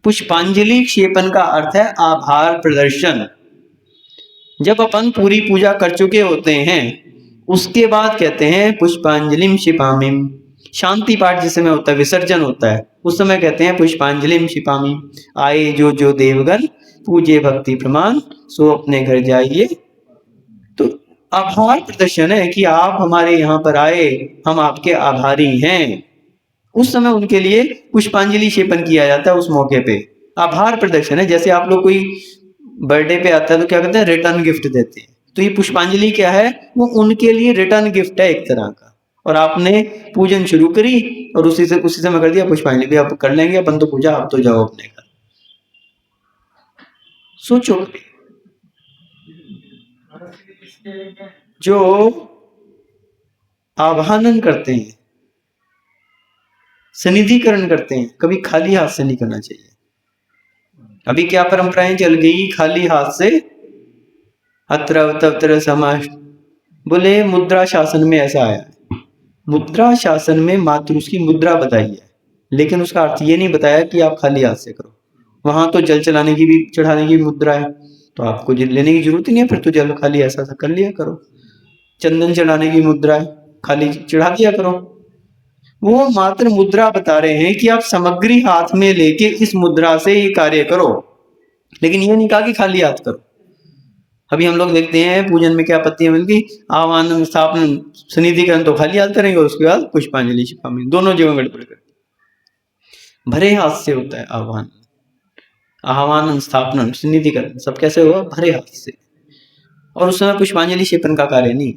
पुष्पांजलि क्षेपण का अर्थ है आभार प्रदर्शन। जब अपन पूरी पूजा कर चुके होते हैं, उसके बाद कहते हैं पुष्पांजलिम क्षिपामिम। शांति पाठ जिस समय होता है, विसर्जन होता है, उस समय कहते हैं पुष्पांजलिम क्षिपामि। आए जो देवगण, पूजे भक्ति प्रमाण, सो अपने घर जाइए। तो आभार प्रदर्शन है कि आप हमारे यहाँ पर आए, हम आपके आभारी हैं। उस समय उनके लिए पुष्पांजलि क्षेपण किया जाता है। उस मौके पे आभार प्रदर्शन है। जैसे आप लोग कोई बर्थडे पे आता है तो क्या करते हैं? रिटर्न गिफ्ट देते हैं। तो ये पुष्पांजलि क्या है? वो उनके लिए रिटर्न गिफ्ट है एक तरह का। और आपने पूजन शुरू करी और उसी समय कर दिया पुष्पांजलि भी आप कर लेंगे, अपन तो पूजा, आप तो जाओ अपने घर। सोचो, जो आवाहन करते हैं, सनिधिकरण करते हैं, कभी खाली हाथ से नहीं करना चाहिए। अभी क्या परंपराएं चल गई? खाली हाथ से अत्र तत्र समाज, बोले मुद्रा शासन में ऐसा आया। मुद्रा शासन में मात्र उसकी मुद्रा बताई है, लेकिन उसका अर्थ ये नहीं बताया कि आप खाली हाथ से करो। वहां तो जल चलाने की भी, चढ़ाने की भी मुद्रा है, तो आपको जल लेने की जरूरत ही नहीं है, फिर तो जल खाली ऐसा कर लिया करो। चंदन चढ़ाने की मुद्रा है, खाली चढ़ा दिया करो। वो मात्र मुद्रा बता रहे हैं कि आप सामग्री हाथ में लेके इस मुद्रा से ये कार्य करो, लेकिन ये नहीं कहा कि खाली हाथ करो। अभी हम लोग देखते हैं पूजन में क्या पत्तियां मिल गई, आवाहन, स्थापन, सनिधिकरण तो खाली हाथ करेंगे, उसके बाद पुष्पांजलि छिपामी, दोनों जगह गड़बड़ कर। भरे हाथ से होता है आह्वान, आह्वान, स्थापन, सनिधिकरण, सब कैसे हुआ? भरे हाथ से। और उस समय पुष्पांजलि क्षेपण का कार्य नहीं।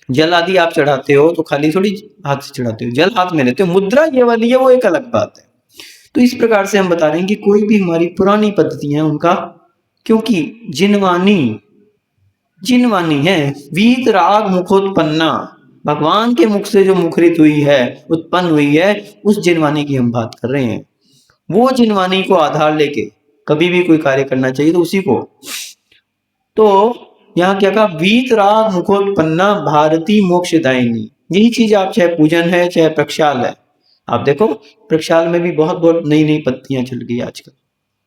जल आदि आप चढ़ाते हो तो खाली थोड़ी हाथ से चढ़ाते हो, जल हाथ में लेते हो। मुद्रा ये वाली है वो एक अलग बात है। तो इस प्रकार से हम बता रहे हैं कि कोई भी हमारी पुरानी पद्धतियां उनका, क्योंकि जिनवानी जिनवानी है, वीत राग मुखोत्पन्ना, भगवान के मुख से जो मुखरित हुई है, उत्पन्न हुई है, उस जिनवानी की हम बात कर रहे हैं। वो जिनवानी को आधार लेके कभी भी कोई कार्य करना चाहिए तो उसी को। तो यहाँ क्या कहा, वीतराग मुखोत्पन्ना भारती मोक्षदायिनी। यही चीज आप, चाहे पूजन है चाहे प्रक्षाल है, आप देखो प्रक्षाल में भी बहुत बहुत नई नई पत्तियां चल गई आजकल,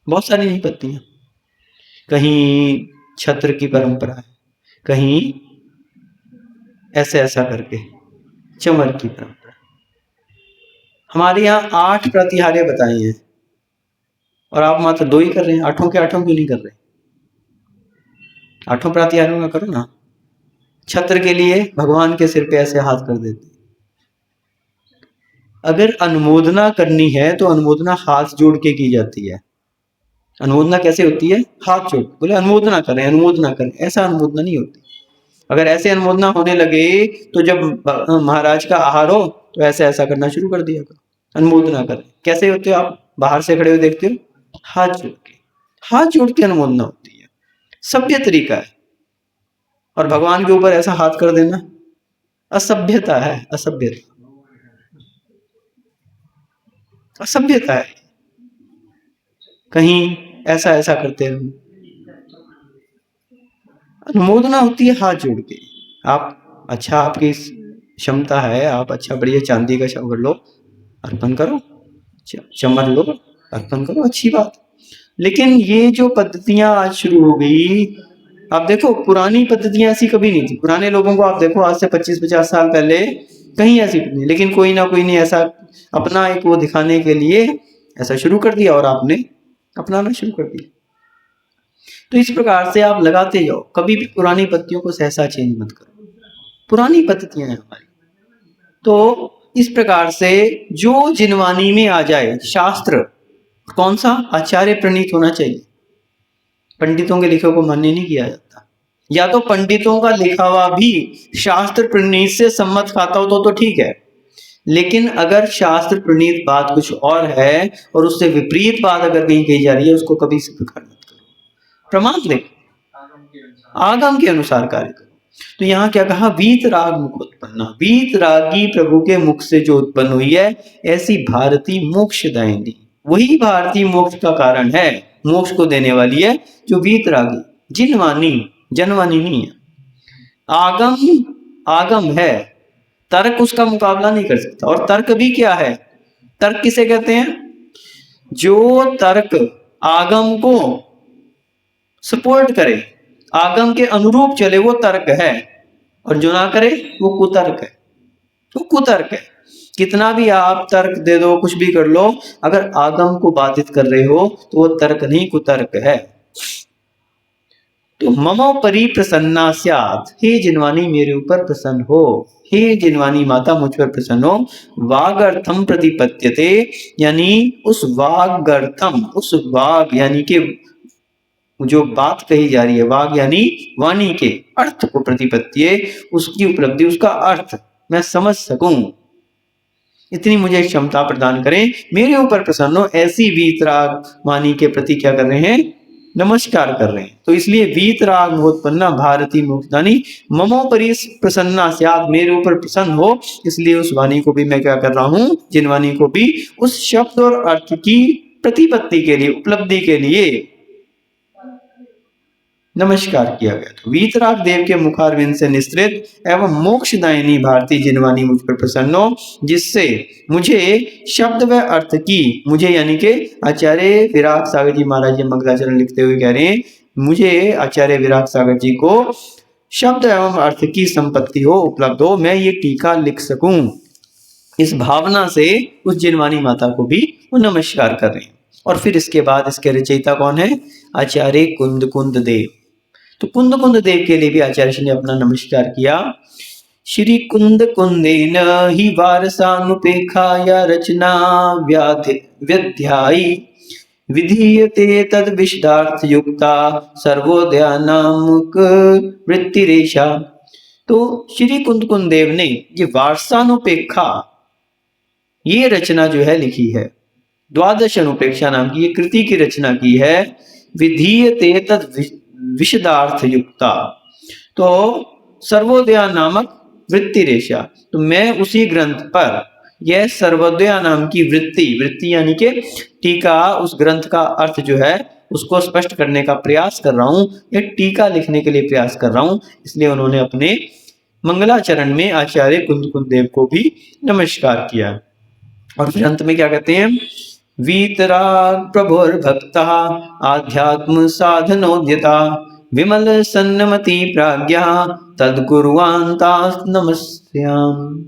बहुत सारी नई पत्तियां। कहीं छत्र की परंपरा है, कहीं ऐसे ऐसा करके चमर की परंपरा। हमारे यहाँ 8 प्रतिहारे बताए हैं और आप मात्र 2 ही कर रहे हैं। 8 के 8 क्यों नहीं कर रहे? 8 प्रतिहारों का करो ना। छत्र के लिए भगवान के सिर पे ऐसे हाथ कर देते। अगर अनुमोदना करनी है तो अनुमोदना हाथ जोड़ के की जाती है। अनुमोदना कैसे होती है? हाथ जोड़, बोले अनुमोदना करें, अनुमोदना करें, ऐसा अनुमोदना नहीं होती। अगर ऐसे अनुमोदना होने लगे तो जब महाराज का आहार हो तो ऐसा ऐसा करना शुरू कर दिया करो, अनुमोदना करें। कैसे होते हो? आप बाहर से खड़े हो देखते हो, हाथ जोड़ के, हाथ जोड़ के अनुमोदना होती है, सभ्य तरीका है। और भगवान के ऊपर ऐसा हाथ कर देना असभ्यता है, असभ्यता, असभ्यता है। कहीं ऐसा ऐसा करते हैं। अनुमोदना होती है हाथ जोड़ के। आप अच्छा, आपकी क्षमता है, आप अच्छा बढ़िया चांदी का चमर लो, अर्पण करो, चमर लो, अर्पण करो, अच्छी बात। लेकिन ये जो पद्धतियां आज शुरू हो गई, आप देखो पुरानी पद्धतियां ऐसी कभी नहीं थी। पुराने लोगों को आप देखो, आज से 25-50 साल पहले कहीं ऐसी नहीं, लेकिन कोई ना कोई ने ऐसा अपना एक वो दिखाने के लिए ऐसा शुरू कर दिया और आपने अपनाना शुरू कर दिया। तो इस प्रकार से आप लगाते जाओ, कभी भी पुरानी पत्तियों को सहसा चेंज मत करो, पुरानी पद्धतियां हैं हमारी। तो इस प्रकार से जो जिनवानी में आ जाए, शास्त्र कौन सा? आचार्य प्रणीत होना चाहिए। पंडितों के लिखे को मान्य नहीं किया जाता। या तो पंडितों का लिखा हुआ भी शास्त्र प्रणीत से सम्मत खाता हो तो ठीक है, लेकिन अगर शास्त्र प्रणीत बात कुछ और है और उससे विपरीत बात अगर कहीं कही जा रही है, उसको कभी स्वीकार मत करो, प्रमाण देखो, आगम के अनुसार कार्य करो। तो यहाँ क्या कहा? वीत राग मुख उत्पन्ना, वीत रागी प्रभु के मुख से जो उत्पन्न हुई है, ऐसी भारती मोक्षदायिनी, वही भारती मोक्ष का कारण है, मोक्ष को देने वाली है, जो वीत रागी, जिनवानी, जनवानी नहीं है। आगम आगम है, तर्क उसका मुकाबला नहीं कर सकता। और तर्क भी क्या है? तर्क किसे कहते हैं? जो तर्क आगम को सपोर्ट करे, आगम के अनुरूप चले, वो तर्क है, और जो ना करे वो कुतर्क है। तो कुतर्क है, कितना भी आप तर्क दे दो, कुछ भी कर लो, अगर आगम को बाधित कर रहे हो तो वो तर्क नहीं, कुतर्क है। तो ममो परी प्रसन्ना स्यात्, हे जिनवानी मेरे ऊपर प्रसन्न हो, हे जिनवानी माता मुझ पर प्रसन्न हो। वागर्थम प्रतिपद्यते, यानी उस वागर्थम, उस वाग यानी कि जो बात कही जा रही है, वाग यानी वाणी के अर्थ को प्रतिपत्तिये, उसकी उपलब्धि, उसका अर्थ मैं समझ सकूं, इतनी मुझे क्षमता प्रदान करें, मेरे ऊपर प्रसन्न हो। ऐसी वीतराग वाणी के प्रति क्या कर रहे हैं? नमस्कार कर रहे हैं। तो इसलिए वीतराग मोत्पन्ना भारती मोक्षदानी, ममोपरि प्रसन्ना स्यात्, मेरे ऊपर प्रसन्न हो, इसलिए उस वाणी को भी मैं क्या कर रहा हूं? जिन वाणी को भी उस शब्द और अर्थ की प्रतिपत्ति के लिए, उपलब्धि के लिए नमस्कार किया गया। तो वीतराग देव के मुखारविंद से निस्तृत एवं मोक्षदायिनी भारती जिनवानी मुझ पर प्रसन्न हो, जिससे मुझे शब्द व अर्थ की, मुझे यानी कि आचार्य विराग सागर जी महाराज जी मंगलाचरण लिखते हुए कह रहे हैं, मुझे आचार्य विराग सागर जी को शब्द एवं अर्थ की संपत्ति हो, उपलब्ध हो, मैं ये टीका लिख सकूं। इस भावना से उस जिनवानी माता को भी वो नमस्कार कर रहे हैं। और फिर इसके बाद इसके रचयिता कौन है? आचार्य कुंद कुंद देव। तो कुंद कुंद देव के लिए भी आचार्य जी ने अपना नमस्कार किया। श्री कुंद कुंदेन ही वारसानुपेक्षाया रचना व्याध्यायी विधीयते तद विशदार्थ युक्ता सर्वोदया नामक वृत्ति रेशा। तो श्री कुंद देव ने ये वार्षानुपेक्षा ये रचना जो है लिखी है, द्वादश अनुप्रेक्षा नाम की ये कृति की रचना की है। विधीयते तद विशदार्थ युक्ता, तो सर्वोदया नामक वृत्ति रेशा, तो मैं उसी ग्रंथ पर यह सर्वोदया नाम की वृत्ति यानी के टीका, उस ग्रंथ का अर्थ जो है उसको स्पष्ट करने का प्रयास कर रहा हूं, यह टीका लिखने के लिए प्रयास कर रहा हूं। इसलिए उन्होंने अपने मंगलाचरण में आचार्य कुंद देव को भी नमस्कार किया। और फिर अंत में क्या कहते हैं, वीतराग प्रभुर भक्ता आध्यात्म साधनोद्यता विमल सन्नमति प्राज्ञा तदकुर्वान्ता नमस्याम।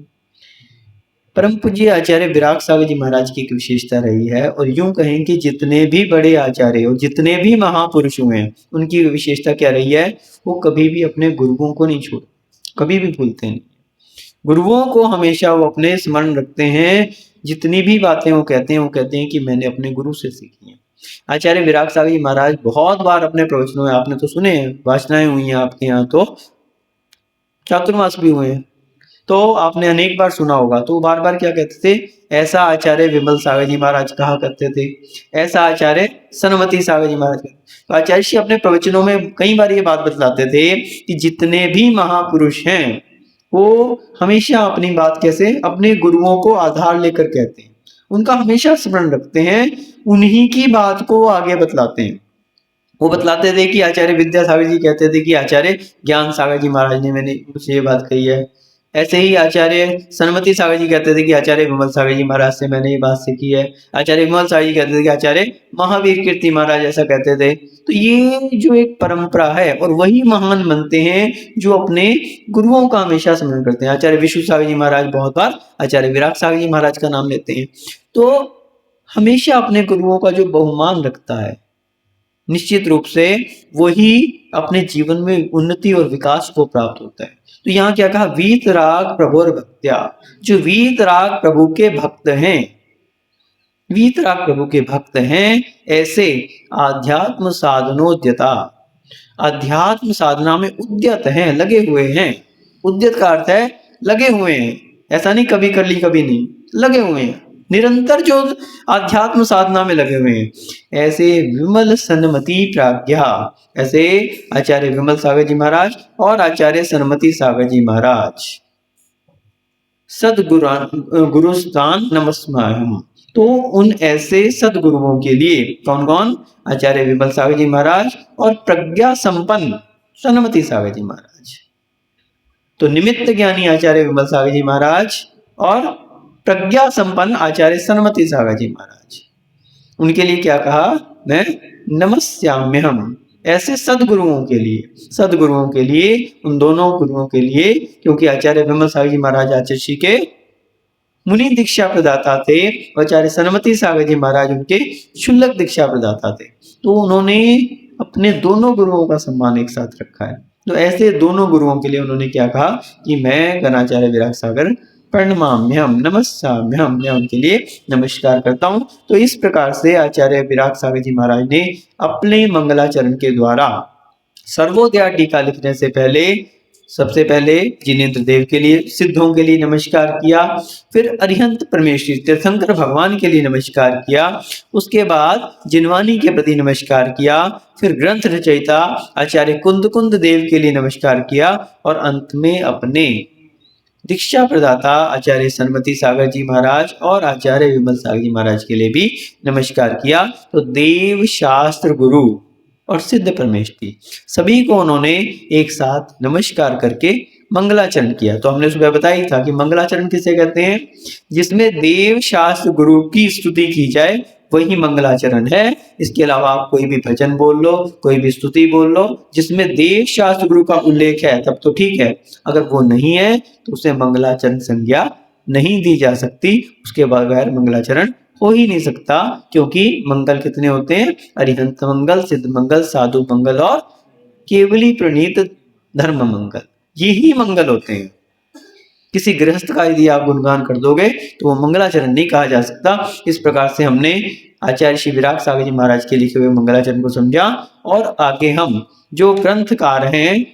परम पूज्य आचार्य विराग सागर जी महाराज की एक विशेषता रही है, और यूं कहें कि जितने भी बड़े आचार्य और जितने भी महापुरुष हुए हैं उनकी विशेषता क्या रही है, वो कभी भी अपने गुरुओं को नहीं छोड़ते, कभी भी भूलते नहीं। गुरुओं को हमेशा वो अपने स्मरण रखते हैं। जितनी भी बातें वो कहते हैं कि मैंने अपने गुरु से सीखी है। आचार्य विराग सागर जी महाराज बहुत बार अपने प्रवचनों में, आपने तो सुने हैं, वाचनाएं हुई हैं आपके यहाँ, तो चातुर्मास भी हुए हैं, तो आपने अनेक बार सुना होगा। तो बार बार क्या कहते थे, ऐसा आचार्य विमल सागर जी महाराज कहा करते थे, ऐसा आचार्य सन्मति सागर जी महाराज। तो आचार्य जी अपने प्रवचनों में कई बार ये बात बतलाते थे कि जितने भी महापुरुष हैं वो हमेशा अपनी बात कैसे अपने गुरुओं को आधार लेकर कहते हैं, उनका हमेशा स्मरण रखते हैं, उन्हीं की बात को आगे बतलाते हैं। वो बतलाते थे कि आचार्य विद्यासागर जी कहते थे कि आचार्य ज्ञान सागर जी महाराज ने मैंने मुझे ये बात कही है। ऐसे ही आचार्य सन्मति सागर जी कहते थे कि आचार्य विमल सागर जी महाराज से मैंने ये बात सीखी है। आचार्य विमल सागर जी कहते थे कि आचार्य महावीर कीर्ति महाराज ऐसा कहते थे। तो ये जो एक परंपरा है, और वही महान बनते हैं जो अपने गुरुओं का हमेशा स्मरण करते हैं। आचार्य विष्णु सागर जी महाराज बहुत बार आचार्य विराग सागर जी महाराज का नाम लेते हैं। तो हमेशा अपने गुरुओं का जो बहुमान रखता है, निश्चित रूप से वही अपने जीवन में उन्नति और विकास को प्राप्त होता है। तो यहाँ क्या कहा, वीतराग प्रभुर भक्त्या, जो वीतराग प्रभु के भक्त हैं, वीतराग प्रभु के भक्त हैं, ऐसे आध्यात्म साधनोद्यता, अध्यात्म साधना में उद्यत हैं, लगे हुए हैं। उद्यत का अर्थ है लगे हुए हैं, ऐसा नहीं कभी कर ली कभी नहीं, लगे हुए हैं, निरंतर जो आध्यात्म साधना में लगे हुए हैं। ऐसे विमल सन्मति प्राज्ञा, ऐसे आचार्य विमल सागर जी महाराज और आचार्य सन्मति सागर जी महाराज, सदगुरुस्तान नमस्माहम। तो उन ऐसे सदगुरुओं के लिए, कौन कौन, आचार्य विमल सागर जी महाराज और प्रज्ञा संपन्न सन्मति सागर जी महाराज। तो निमित्त ज्ञानी आचार्य विमल सागर जी महाराज और प्रज्ञा संपन्न आचार्य सन्मति सागर जी महाराज, उनके लिए क्या कहा, मैं नमस्याम्यहम, ऐसे सदगुरुओं के लिए, सदगुरुओं के लिए, उन दोनों गुरुओं के लिए, क्योंकि आचार्य विमल सागर जी महाराज आचार्य श्री के मुनि दीक्षा प्रदाता थे, आचार्य सन्मति सागर जी महाराज उनके क्षुल्लक दीक्षा प्रदाता थे। तो उन्होंने अपने दोनों गुरुओं का सम्मान एक साथ रखा है। तो ऐसे दोनों गुरुओं के लिए उन्होंने क्या कहा कि मैं गणाचार्य विराग सागर प्रणमाम्यहम नमस्याम्यहम, मैं उनके लिए नमस्कार करता हूं। तो इस प्रकार से आचार्य विराग सागर जी महाराज ने अपने मंगलाचरण के द्वारा सर्वोदया टीका लिखने से पहले सबसे पहले जिनेन्द्र देव के लिए, सिद्धों के लिए नमस्कार किया, फिर अरिहंत परमेश्वरी तीर्थंकर भगवान के लिए नमस्कार किया, उसके बाद जिनवानी के प्रति नमस्कार किया, फिर ग्रंथ रचयिता आचार्य कुंद देव के लिए नमस्कार किया, और अंत में अपने दीक्षा प्रदाता आचार्य सन्मति सागर जी महाराज और आचार्य विमल सागर जी महाराज के लिए भी नमस्कार किया। तो देव, शास्त्र, गुरु और सिद्ध परमेष्ठी सभी को उन्होंने एक साथ नमस्कार करके मंगलाचरण किया। तो हमने सुबह बताया था कि मंगलाचरण किसे कहते हैं, जिसमें देव, शास्त्र, गुरु की स्तुति की जाए, वही मंगलाचरण है। इसके अलावा आप कोई भी भजन बोल लो, कोई भी स्तुति बोल लो, जिसमें देव, शास्त्र, गुरु का उल्लेख है तब तो ठीक है, अगर वो नहीं है तो उसे मंगलाचरण संज्ञा नहीं दी जा सकती, उसके बगैर मंगलाचरण हो ही नहीं सकता। क्योंकि मंगल कितने होते हैं, अरिहंत मंगल, सिद्ध मंगल, साधु मंगल और केवली प्रणीत धर्म मंगल, यही मंगल होते हैं। किसी गृहस्थ का यदि आप गुणगान कर दोगे तो वो मंगलाचरण नहीं कहा जा सकता। इस प्रकार से हमने आचार्य श्री विराग सागर जी महाराज के लिखे हुए मंगलाचरण को समझा। और आगे हम जो ग्रंथकार हैं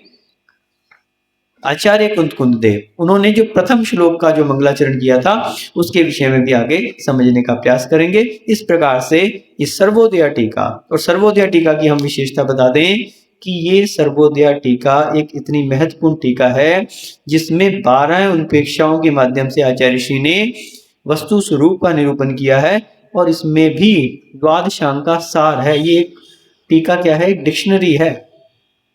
आचार्य कुंद देव, उन्होंने जो प्रथम श्लोक का जो मंगलाचरण किया था उसके विषय में भी आगे समझने का प्रयास करेंगे। इस प्रकार से इस सर्वोदया टीका, और सर्वोदया टीका की हम विशेषता बता दें कि ये सर्वोदया टीका एक इतनी महत्वपूर्ण टीका है जिसमें 12 अनुप्रेक्षाओं के माध्यम से आचार्य श्री ने वस्तु स्वरूप का निरूपण किया है। और इसमें भी द्वादशांग का सार है। ये एक टीका क्या है, एक डिक्शनरी है,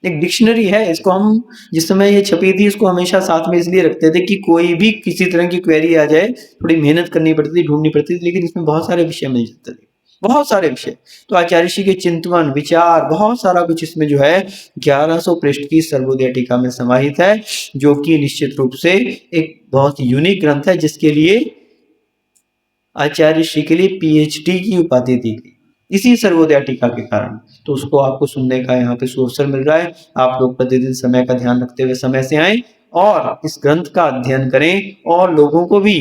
एक डिक्शनरी है। इसको हम जिस समय ये छपी थी इसको हमेशा साथ में इसलिए रखते थे कि कोई भी किसी तरह की क्वेरी आ जाए, थोड़ी मेहनत करनी पड़ती थी, ढूंढनी पड़ती थी, लेकिन इसमें बहुत सारे विषय मिल जाते थे, बहुत सारे विषय। तो आचार्य श्री के चिंतवन विचार बहुत सारा कुछ इसमें जो है 1100 पृष्ठ की सर्वोदया टीका में समाहित है, जो कि निश्चित रूप से एक बहुत यूनिक ग्रंथ है जिसके लिए आचार्य श्री के लिए पीएचडी की उपाधि दी गई इसी सर्वोदया टीका के कारण। तो उसको आपको सुनने का यहाँ पे सुअवसर मिल रहा है। आप लोग प्रतिदिन समय का ध्यान रखते हुए समय से आए और इस ग्रंथ का अध्ययन करें और लोगों को भी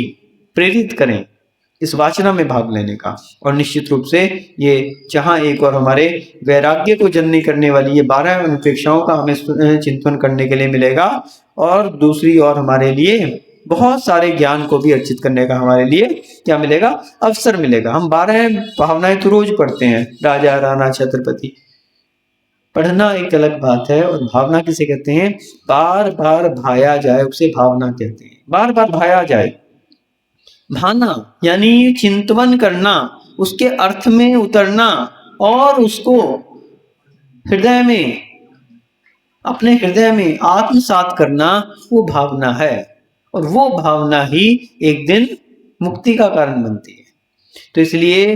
प्रेरित करें इस वाचना में भाग लेने का। और निश्चित रूप से ये जहाँ एक और हमारे वैराग्य को जननी करने वाली ये 12 अनुप्रेक्षाओं का हमें चिंतन करने के लिए मिलेगा, और दूसरी और हमारे लिए बहुत सारे ज्ञान को भी अर्जित करने का हमारे लिए क्या मिलेगा, अवसर मिलेगा। हम 12 भावनाएं तो रोज पढ़ते हैं, राजा राणा छत्रपति, पढ़ना एक अलग बात है, और भावना किसे कहते हैं, बार बार भाया जाए उसे भावना कहते हैं। बार बार भाया जाए, भाना यानी चिंतवन करना, उसके अर्थ में उतरना और उसको हृदय में, अपने हृदय में आत्मसात करना, वो भावना है। और वो भावना ही एक दिन मुक्ति का कारण बनती है। तो इसलिए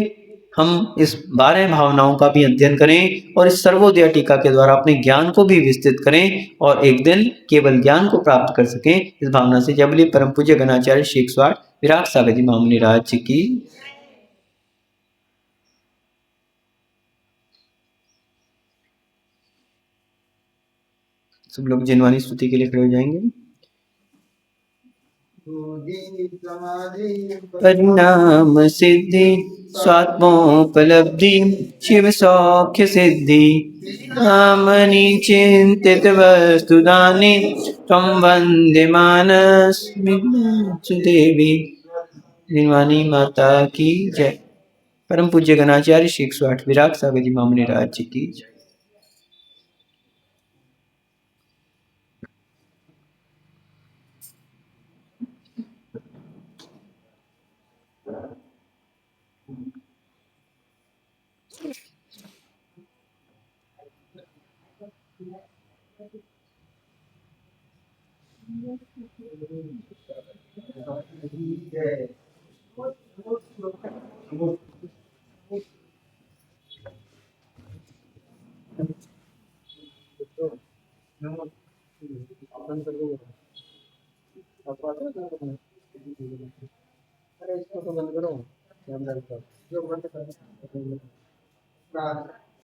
हम इस 12 भावनाओं का भी अध्ययन करें और इस सर्वोदया टीका के द्वारा अपने ज्ञान को भी विस्तृत करें और एक दिन केवल ज्ञान को प्राप्त कर सकें। इस भावना से जब लिए परम पूज्य गणाचार्य श्री 108 विराग सागर जी महामुनि राज जी की सब लोग जिनवानी स्तुति के लिए खड़े हो जाएंगे। परिणाम सिद्धि स्वात्मोपलब्धि शिव सौख्य सिद्धि नामनि चिंतित वस्तु दानी तम वंदे मानस देवी। जिनवानी माता की जय। परम पूज्य गणाचार्य श्री 108 विराग सागर जी महामुनि राज जी की जय। अरे इसको तो बंद करो, जो बंद कर